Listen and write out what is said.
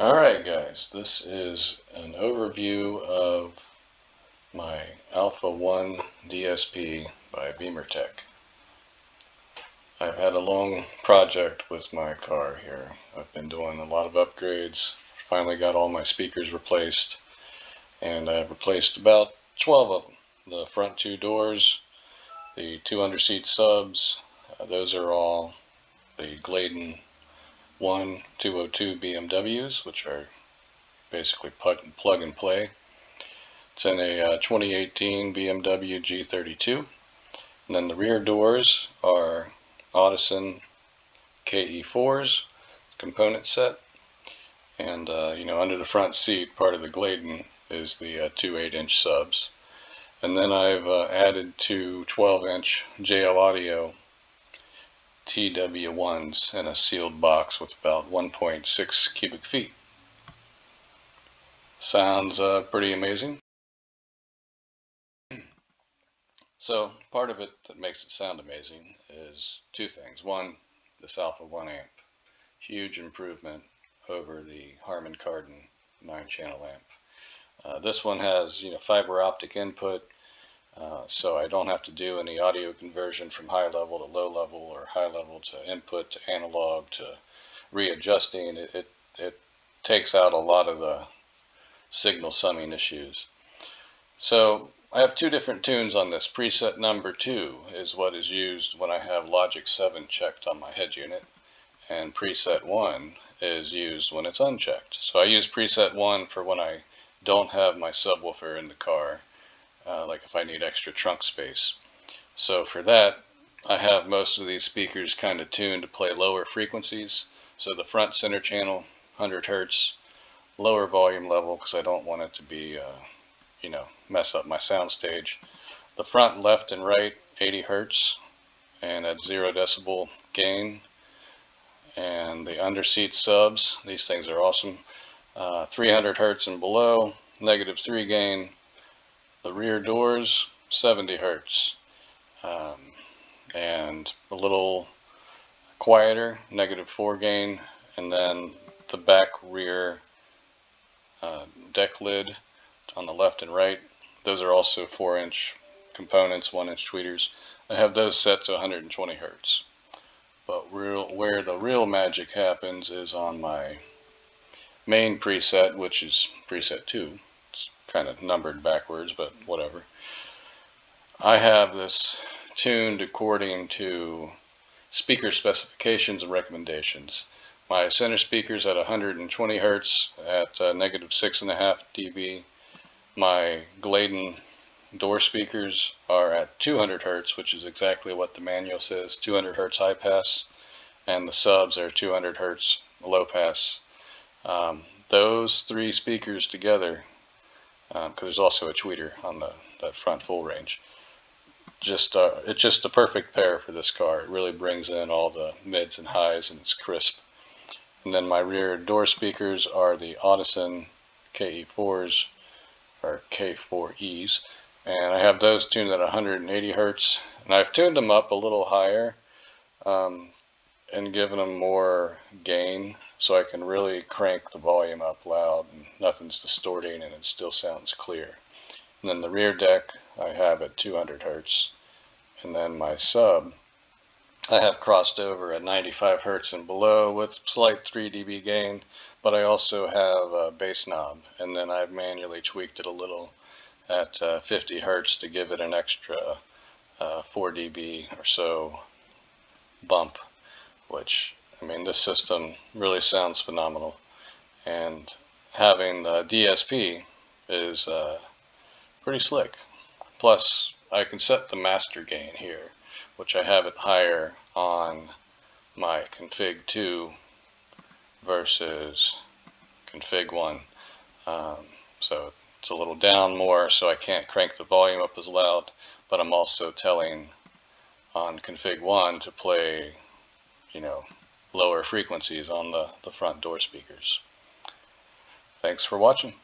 Alright guys, this is an overview of my Alpha One DSP by Bimmertech. I've had a long project with my car here. I've been doing a lot of upgrades, finally got all my speakers replaced, and I've replaced about 12 of them. The front two doors, the two under-seat subs, those are all the Gladen One 202 BMWs, which are basically plug and play. It's in a 2018 BMW G32. And then the rear doors are Audison K4Es component set. And under the front seat, part of the Gladen is the two 8-inch subs. And then I've added two 12-inch JL Audio TW1s in a sealed box with about 1.6 cubic feet. Sounds pretty amazing. So part of it that makes it sound amazing is two things. One, this Alpha One amp. Huge improvement over the Harmon Kardon 9-channel amp. This one has fiber optic input. So I don't have to do any audio conversion from high level to low level or high level to input to analog to readjusting. It takes out a lot of the signal summing issues. So I have two different tunes on this. Preset number 2 is what is used when I have Logic 7 checked on my head unit, and preset 1 is used when it's unchecked. So I use preset 1 for when I don't have my subwoofer in the car. Like if I need extra trunk space. So for that, I have most of these speakers kind of tuned to play lower frequencies. So the front center channel, 100 Hertz, lower volume level because I don't want it to be, mess up my sound stage. The front left and right, 80 Hertz, and at 0 decibel gain. And the underseat subs, these things are awesome. 300 Hertz and below, -3 gain. The rear doors, 70 Hertz, and a little quieter, -4 gain, and then the back rear deck lid on the left and right. Those are also 4-inch components, 1-inch tweeters. I have those set to 120 Hertz. But where the real magic happens is on my main preset, which is preset 2. It's kind of numbered backwards, but whatever. I have this tuned according to speaker specifications and recommendations. My center speaker's at 120 Hertz at -6.5 dB. My Gladen door speakers are at 200 Hertz, which is exactly what the manual says, 200 Hertz high pass, and the subs are 200 Hertz low pass. Those three speakers together, because there's also a tweeter on that front full range. It's just the perfect pair for this car. It really brings in all the mids and highs, and it's crisp. And then my rear door speakers are the Audison K4Es or K4Es, and I have those tuned at 180 Hertz. And I've tuned them up a little higher and given them more gain, so I can really crank the volume up loud and nothing's distorting and it still sounds clear. And then the rear deck I have at 200 Hertz. And then my sub I have crossed over at 95 Hertz and below with slight 3 dB gain, but I also have a bass knob, and then I've manually tweaked it a little at 50 Hertz to give it an extra 4 dB or so bump, which, this system really sounds phenomenal. And having the DSP is pretty slick. Plus, I can set the master gain here, which I have it higher on my config 2 versus config 1. So it's a little down more, so I can't crank the volume up as loud, but I'm also telling on config 1 to play, lower frequencies on the front door speakers. Thanks for watching.